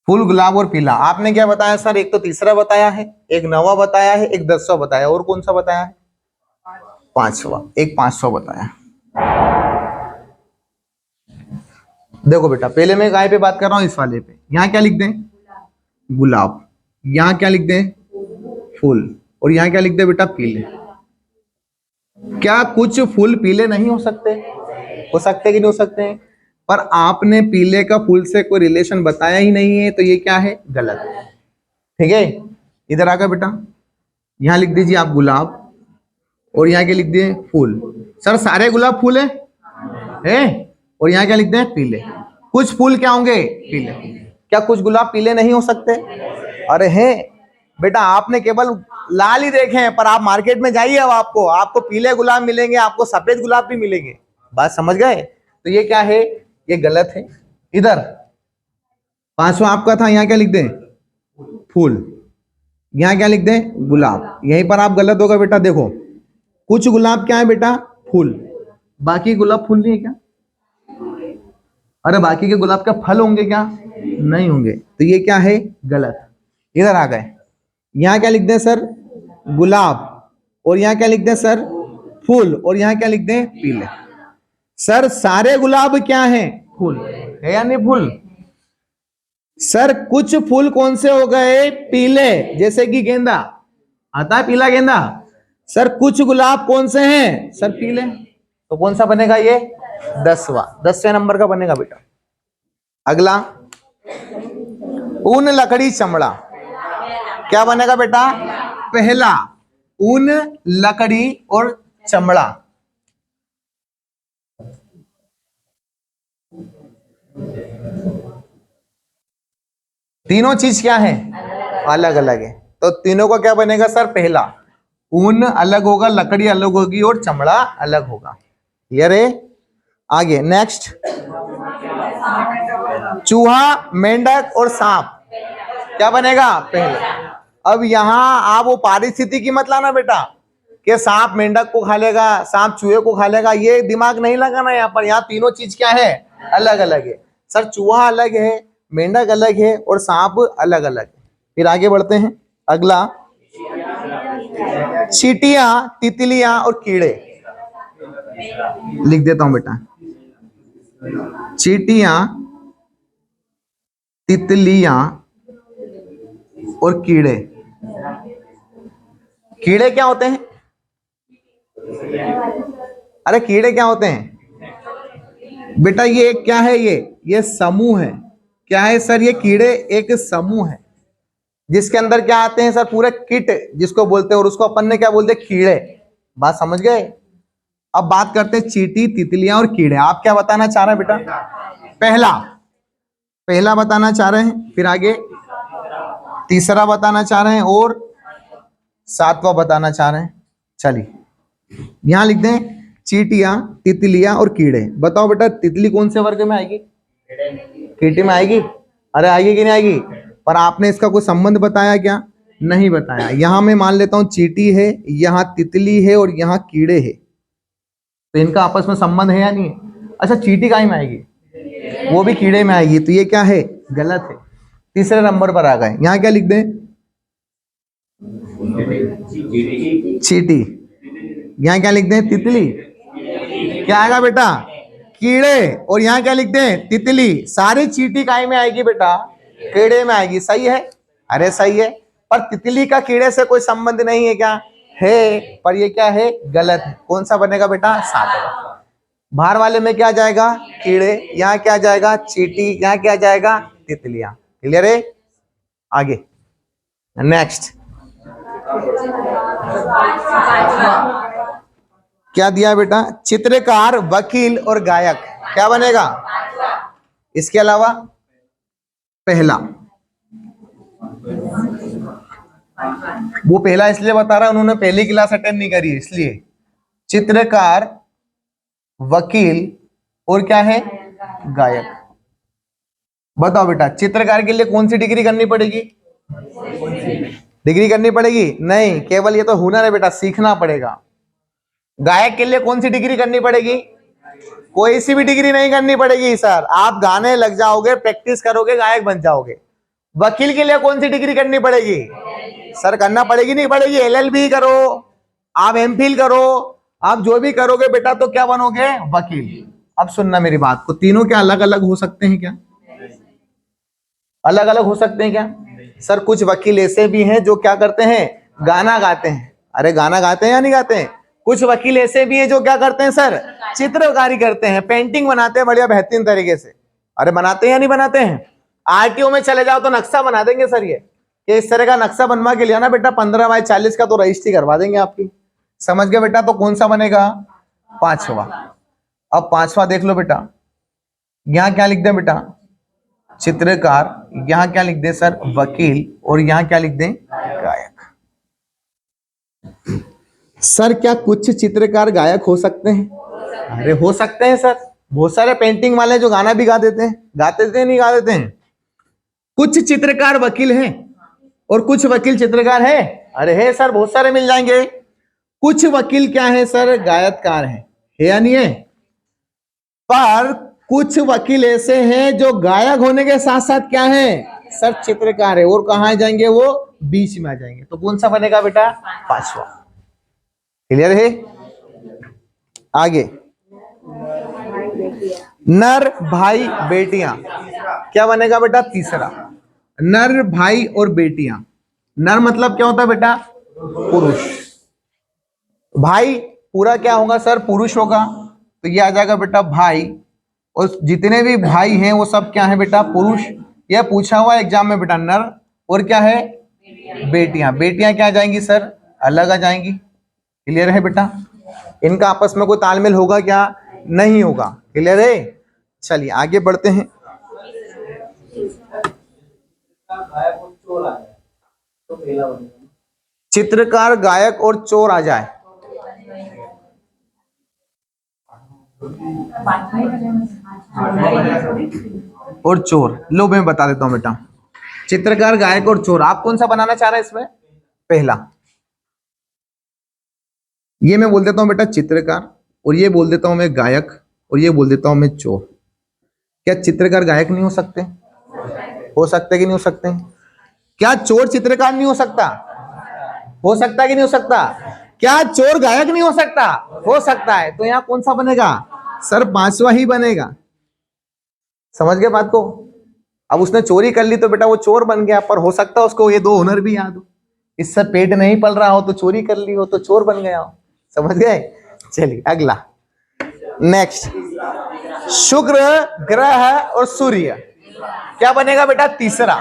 फूल, गुलाब और पीला। आपने क्या बताया सर? एक तो तीसरा बताया है, एक नवा बताया है, एक 10वां बताया, और कौन सा बताया है? 5वां। एक 5वां बताया। देखो बेटा, पहले मैं गाय पे बात कर रहा हूं, इस वाले पे। यहाँ क्या लिख दें? गुलाब। यहाँ क्या लिख दें? फूल। और यहाँ क्या लिख दें बेटा? पीले। क्या कुछ फूल पीले नहीं हो सकते? हो सकते कि नहीं हो सकते हैं? पर आपने पीले का फूल से कोई रिलेशन बताया ही नहीं है, तो ये क्या है? गलत। ठीक है, इधर आकर बेटा, यहाँ लिख दीजिए आप गुलाब, और यहाँ क्या लिख दिए? फूल। सर सारे गुलाब फूल है? और यहाँ क्या लिख दें? पीले। कुछ फूल क्या होंगे? पीले। क्या कुछ गुलाब पीले नहीं हो सकते? अरे हैं बेटा, आपने केवल लाल ही देखे हैं, पर आप मार्केट में जाइए, अब आपको पीले गुलाब मिलेंगे, आपको सफेद गुलाब भी मिलेंगे। बात समझ गए? तो ये क्या है? ये गलत है। इधर 5वां आपका था, यहाँ क्या लिख दें? फूल। यहाँ क्या लिख दें? गुलाब। यहीं पर आप गलत होगा बेटा। देखो, कुछ गुलाब क्या है बेटा? फूल। बाकी गुलाब फूल नहीं है क्या? अरे बाकी के गुलाब का फल होंगे क्या? नहीं होंगे। तो ये क्या है? गलत। इधर आ गए, यहाँ क्या लिख दें सर? गुलाब। और यहाँ क्या लिख दें सर? फूल। और यहाँ क्या लिख दें? पीले। सर सारे गुलाब क्या हैं? फूल है या नहीं? फूल। सर कुछ फूल कौन से हो गए? पीले। जैसे कि गेंदा आता है, पीला गेंदा। सर कुछ गुलाब कौन से हैं? सर पीले। तो कौन सा बनेगा ये? 10वें नंबर का बनेगा बेटा। अगला, ऊन, लकड़ी, चमड़ा। क्या बनेगा बेटा? पहला, ऊन, लकड़ी और चमड़ा। तीनों चीज क्या है? अलग अलग है। तो तीनों का क्या बनेगा सर? पहला, ऊन अलग होगा, लकड़ी अलग होगी और चमड़ा अलग होगा। क्लियर है? आगे नेक्स्ट, चूहा, मेंढक और सांप। क्या बनेगा? पहला। अब यहां आप वो पारिस्थितिकी मत लाना बेटा, कि सांप मेंढक को खा लेगा, सांप चूहे को खा लेगा, ये दिमाग नहीं लगाना यहाँ पर। यहाँ तीनों चीज क्या है? अलग अलग है। सर चूहा अलग है, मेंढक अलग है और सांप अलग अलग है। फिर आगे बढ़ते हैं। अगला, चींटियां, तितलियां और कीड़े। लिख देता हूं बेटा, चींटियां, तितलियां और कीड़े। कीड़े क्या होते हैं? अरे कीड़े क्या होते हैं बेटा? ये क्या है? ये समूह है। क्या है सर? ये कीड़े एक समूह है, जिसके अंदर क्या आते हैं सर? पूरे किट जिसको बोलते हैं, और उसको अपन ने क्या बोलते हैं? कीड़े। बात समझ गए? अब बात करते हैं चींटी, तितलियां और कीड़े। आप क्या बताना चाह रहे हैं बेटा? पहला बताना चाह रहे हैं, फिर आगे तीसरा बताना चाह रहे हैं, और 7वां बताना चाह रहे हैं। चलिए यहां लिख दें, चींटियां, तितलियां और कीड़े। बताओ बेटा, तितली कौन से वर्ग में आएगी? कीटी में आएगी। अरे आएगी कि नहीं आएगी? पर आपने इसका कोई संबंध बताया क्या? नहीं बताया। यहां मैं मान लेता हूं चींटी है, यहां तितली है और यहां कीड़े है, तो इनका आपस में संबंध है या नहीं है? अच्छा, चींटी काहे में आएगी? वो भी कीड़े में आएगी, तो ये क्या है? गलत है। तीसरे नंबर पर आ गए, यहां क्या लिख दें? चींटी। यहां क्या लिख दें? तितली। क्या आएगा बेटा? कीड़े। और यहाँ क्या लिख दें? तितली। सारी चींटी काय में आएगी बेटा? कीड़े में आएगी। सही है? अरे सही है। पर तितली का कीड़े से कोई संबंध नहीं है क्या? है, पर ये क्या है? गलत है। कौन सा बनेगा बेटा? 7वां। बाहर वाले में क्या जाएगा? कीड़े। यहाँ क्या जाएगा? चींटी। यहाँ क्या जाएगा? तितलियां। क्लियर है? आगे नेक्स्ट, क्या दिया बेटा? चित्रकार, वकील और गायक। क्या बनेगा? इसके अलावा पहला, वो पहला इसलिए बता रहा है, उन्होंने पहली क्लास अटेंड नहीं करी इसलिए। चित्रकार, वकील और क्या है? गायक। बताओ बेटा, चित्रकार के लिए कौन सी डिग्री करनी पड़ेगी? डिग्री करनी पड़ेगी? नहीं, केवल ये तो हुनर है बेटा, सीखना पड़ेगा। गायक के लिए कौन सी डिग्री करनी पड़ेगी? कोई सी भी डिग्री नहीं करनी पड़ेगी सर। आप गाने लग जाओगे, प्रैक्टिस करोगे, गायक बन जाओगे। वकील के लिए कौन सी डिग्री करनी पड़ेगी सर? करना पड़ेगी नहीं पड़ेगी? एलएलबी करो, आप एमफिल करो, आप जो भी करोगे बेटा तो क्या बनोगे? वकील। अब सुनना मेरी बात को, तीनों क्या अलग अलग हो सकते हैं क्या? अलग अलग हो सकते हैं क्या सर? कुछ वकील ऐसे भी हैं जो क्या करते हैं? गाना गाते हैं। अरे गाना गाते हैं या नहीं गाते हैं? कुछ वकील ऐसे भी हैं जो क्या करते हैं सर? चित्रकारी करते हैं, पेंटिंग बनाते हैं बढ़िया बेहतरीन तरीके से। अरे बनाते हैं या नहीं बनाते हैं? आरटीओ में चले जाओ तो नक्शा बना देंगे सर, ये कि इस तरह का नक्शा बनवा के लिया ना बेटा 15x40 का, तो रजिस्ट्री करवा देंगे आपकी। समझ गए बेटा? तो कौन सा बनेगा? पांचवा। अब पांचवा देख लो बेटा, यहां क्या लिख दें बेटा? चित्रकार। यहां क्या लिख दें सर? वकील। और यहां क्या लिख दें? गायक। सर क्या कुछ चित्रकार गायक हो सकते हैं? अरे हो सकते हैं सर, बहुत सारे पेंटिंग वाले जो गाना भी गा देते हैं। गाते थे नहीं गा देते हैं? कुछ चित्रकार वकील हैं और कुछ वकील चित्रकार है। अरे है सर, बहुत सारे मिल जाएंगे। कुछ वकील क्या है सर? गायककार है या नहीं है? पर कुछ वकील ऐसे हैं जो गायक होने के साथ साथ क्या है सर? चित्रकार है। और कहां जाएंगे वो? बीच में आ जाएंगे। तो कौन सा बनेगा बेटा? पांचवा। क्लियर है? आगे, नर भाई बेटियां, क्या बनेगा बेटा? तीसरा। नर भाई और बेटियां। नर मतलब क्या होता है बेटा? पुरुष। भाई पूरा क्या होगा सर? पुरुष होगा, तो ये आ जाएगा बेटा भाई। और जितने भी भाई हैं वो सब क्या है बेटा? पुरुष। यह पूछा हुआ एग्जाम में बेटा, नर और क्या है? बेटियां। बेटियां क्या आ जाएंगी सर? अलग आ जाएंगी। क्लियर है बेटा? इनका आपस में कोई तालमेल होगा क्या? नहीं होगा। क्लियर है? चलिए आगे बढ़ते हैं। चित्रकार, गायक और चोर आ जाए। और चोर, लो मैं बता देता हूं बेटा। चित्रकार, गायक और चोर, आप कौन सा बनाना चाह रहे हैं इसमें? पहला। ये मैं बोल देता हूं बेटा चित्रकार, और ये बोल देता हूं मैं गायक, और ये बोल देता हूं मैं चोर। क्या चित्रकार गायक नहीं हो सकते? हो सकते कि नहीं हो सकते? क्या चोर चित्रकार नहीं हो सकता? हो सकता कि नहीं हो सकता? क्या चोर गायक नहीं हो सकता? हो सकता है। तो यहां कौन सा बनेगा सर? पांचवा ही बनेगा। समझ गए बात को? अब उसने चोरी कर ली तो बेटा वो चोर बन गया, पर हो सकता है उसको ये दो हुनर भी याद हो। इससे पेट नहीं पल रहा हो तो चोरी कर ली हो तो चोर बन गया हो। समझ गए? चलिए अगला, नेक्स्ट। शुक्र ग्रह और सूर्य, क्या बनेगा बेटा? तीसरा।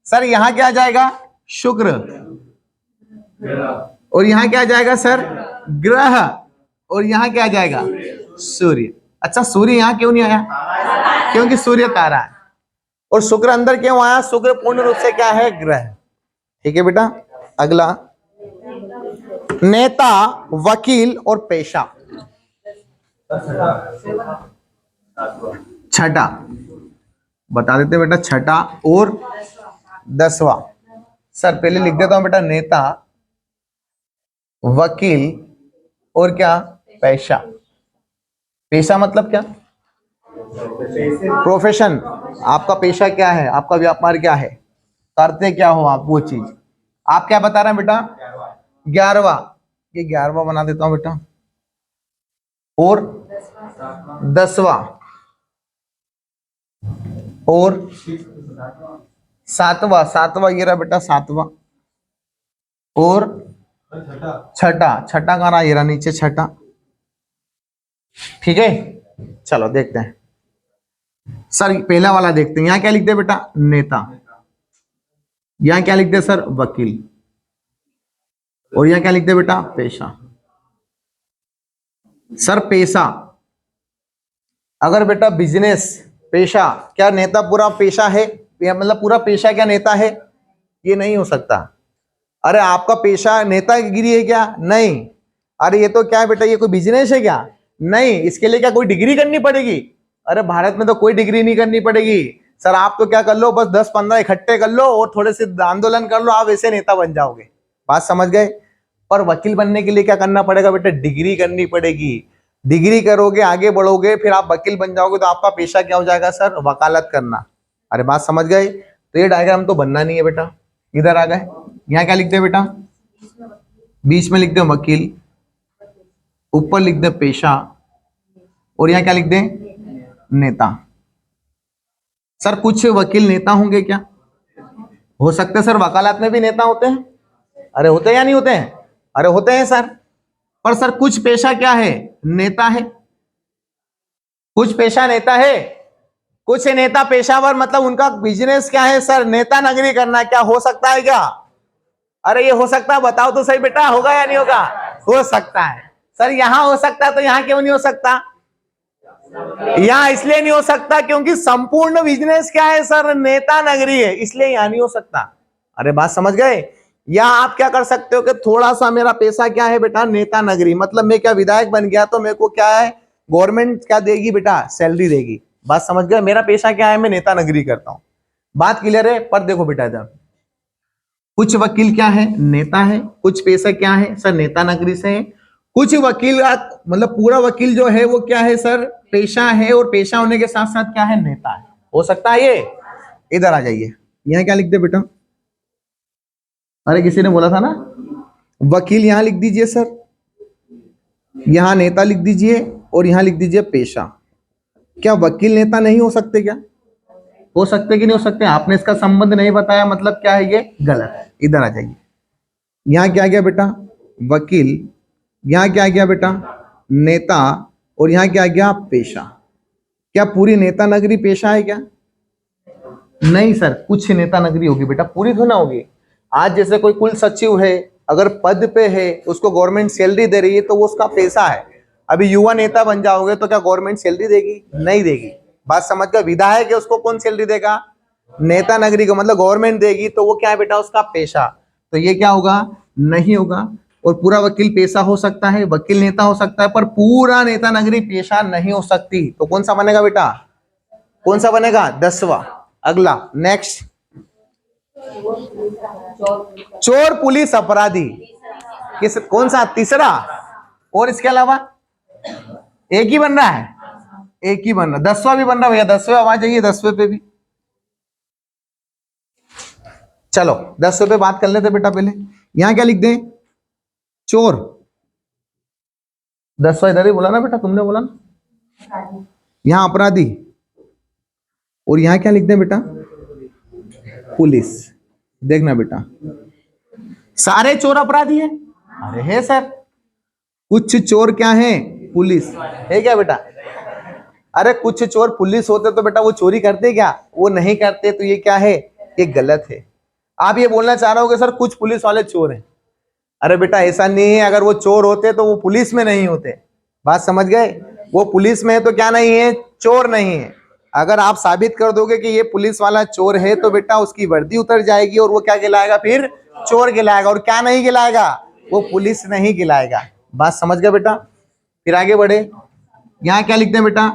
सर यहां क्या आ जाएगा? शुक्र। और यहां क्या आ जाएगा सर? ग्रह। और यहां क्या आ जाएगा? सूर्य। अच्छा सूर्य यहां क्यों नहीं आया? क्योंकि सूर्य तारा है। और शुक्र अंदर क्यों आया? शुक्र पूर्ण रूप से क्या है? ग्रह। ठीक है बेटा? अगला, नेता, वकील और पेशा। छठा बता देते बेटा, छठा और 10वां। सर पहले लिख देता हूं बेटा, नेता, वकील और क्या? पेशा। पेशा मतलब क्या? प्रोफेशन। आपका पेशा क्या है? आपका व्यापार क्या है? करते क्या हो आप? वो चीज आप क्या बता रहे हैं बेटा? 11वां। ये 11वां बना देता हूं बेटा। और 10वां और 7वां। 7वां ये रहा बेटा, 7वां। और छठा। छठा कहाँ रहा? ये रहा नीचे, छठा। ठीक है, चलो देखते हैं। सर पहला वाला देखते हैं। यहां क्या लिख दे बेटा? नेता। यहां क्या लिख दे सर? वकील। और यहां क्या लिख दे बेटा? पेशा। सर पेशा, अगर बेटा बिजनेस, पेशा, क्या नेता पूरा पेशा है? मतलब पूरा पेशा क्या नेता है? ये नहीं हो सकता। अरे आपका पेशा नेतागिरी है क्या? नहीं। अरे ये तो क्या है बेटा? ये कोई बिजनेस है क्या? नहीं। इसके लिए क्या कोई डिग्री करनी पड़ेगी? अरे भारत में तो कोई डिग्री नहीं करनी पड़ेगी सर। आप तो क्या कर लो, बस 10-15 इकट्ठे कर लो और थोड़े से आंदोलन कर लो, आप ऐसे नेता बन जाओगे। बात समझ गए? पर वकील बनने के लिए क्या करना पड़ेगा बेटा? डिग्री करनी पड़ेगी। डिग्री करोगे, आगे बढ़ोगे, फिर आप वकील बन जाओगे, तो आपका पेशा क्या हो जाएगा सर? वकालत करना। अरे बात समझ गए? तो ये डायग्राम तो बनना नहीं है बेटा। इधर आ गए, यहाँ क्या लिखते हैं बेटा, बीच में लिखते हैं वकील, ऊपर लिख दे पेशा, और यहाँ क्या लिख दे नेता। सर कुछ वकील नेता होंगे क्या? हो सकते हैं सर, वकालत में भी नेता होते हैं। अरे होते हैं या नहीं होते हैं? अरे होते हैं सर। पर सर कुछ पेशा क्या है, नेता है। कुछ पेशा नेता है, कुछ नेता पेशावर, मतलब उनका बिजनेस क्या है सर, नेता नगरी करना। क्या हो सकता है क्या? अरे ये हो सकता है, बताओ तो सही बेटा, होगा या नहीं होगा? हो सकता है सर। यहां हो सकता है तो यहां क्यों नहीं हो सकता? यहां इसलिए नहीं हो सकता क्योंकि संपूर्ण बिजनेस क्या है सर, नेता नगरी है, इसलिए यहां नहीं हो सकता। अरे बात समझ गए? यहां आप क्या कर सकते हो कि थोड़ा सा मेरा पैसा क्या है बेटा, नेता नगरी, मतलब मैं क्या विधायक बन गया तो मेरे को क्या है, गवर्नमेंट क्या देगी बेटा, सैलरी देगी। बात समझ गए? मेरा पेशा क्या है, मैं नेता नगरी करता हूं। बात क्लियर है? पर देखो बेटा इधर कुछ वकील क्या है, नेता है। कुछ पेशा क्या है सर, नेता नगरी से है। कुछ वकील मतलब पूरा वकील जो है वो क्या है सर, पेशा है, और पेशा होने के साथ साथ क्या है, नेता है। हो सकता है ये? इधर आ जाइए, यहां क्या लिख दे बेटा, अरे किसी ने बोला था ना, वकील यहां लिख दीजिए सर, यहां नेता लिख दीजिए, और यहां लिख दीजिए पेशा। क्या वकील नेता नहीं हो सकते क्या? हो सकते कि नहीं हो सकते? आपने इसका संबंध नहीं बताया, मतलब क्या है, ये गलत है। इधर आ जाइए, यहां क्या गया बेटा, वकील, यहां क्या गया बेटा, नेता, और यहां क्या गया, पेशा। क्या पूरी नेता नगरी पेशा है क्या? नहीं सर, कुछ नेता नगरी होगी बेटा, पूरी तो ना होगी। आज जैसे कोई कुल सचिव है, अगर पद पे है, उसको गवर्नमेंट सैलरी दे रही है तो वो उसका पेशा है। अभी युवा नेता बन जाओगे तो क्या गवर्नमेंट सैलरी देगी? नहीं देगी। बात समझ कर? विधायक है, उसको कौन सैलरी देगा? नेता नगरी को, मतलब गवर्नमेंट देगी, तो वो क्या है बेटा, उसका पेशा। तो ये क्या होगा, नहीं होगा। और पूरा वकील पेशा हो सकता है, वकील नेता हो सकता है, पर पूरा नेता नगरी पेशा नहीं हो सकती। तो कौन सा बनेगा बेटा, कौन सा बनेगा, 10वां। अगला नेक्स्ट, चोर पुलिस अपराधी, किस, कौन सा, तीसरा। और इसके अलावा एक ही बन रहा है, एक ही बन रहा, 10वां भी बन रहा है भैया, 10वें आवाज चाहिए, 10वें पे भी। चलो 10वें पे बात कर लेते बेटा। पहले यहां क्या लिख दें, चोर, 10वां इधर ही बोला ना बेटा, तुमने बोला ना, यहां अपराधी, और यहां क्या लिख दें बेटा, पुलिस। देखना बेटा, सारे चोर अपराधी हैं? अरे है सर। कुछ चोर क्या है, पुलिस है क्या बेटा? अरे कुछ चोर पुलिस होते तो बेटा वो चोरी करते क्या? वो नहीं करते। तो ये क्या है, ये गलत है। आप ये बोलना चाह रहे हो कि सर कुछ पुलिस वाले चोर हैं। अरे बेटा ऐसा नहीं है, अगर वो चोर होते तो वो पुलिस में नहीं होते। बात समझ गए? वो पुलिस में है तो क्या नहीं है, चोर नहीं है। अगर आप साबित कर दोगे कि ये पुलिस वाला चोर है तो बेटा उसकी वर्दी उतर जाएगी, और वो क्या गिलाएगा, फिर चोर गिलाएगा। और क्या नहीं गिलाएगा, वो पुलिस नहीं गिलाएगा। बात समझ गए बेटा? फिर आगे बढ़े, यहां क्या लिखते हैं बेटा,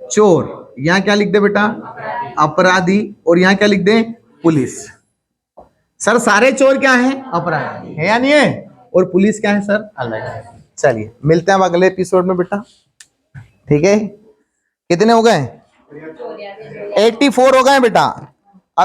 चोर, यहां क्या लिख दे बेटा, अपराधी, और यहां क्या लिख दे, पुलिस। सर सारे चोर क्या हैं, अपराधी है या नहीं है? और पुलिस क्या है सर, अलग है। चलिए मिलते हैं अब अगले एपिसोड में बेटा, ठीक है? कितने हो गए, 84 हो गए बेटा।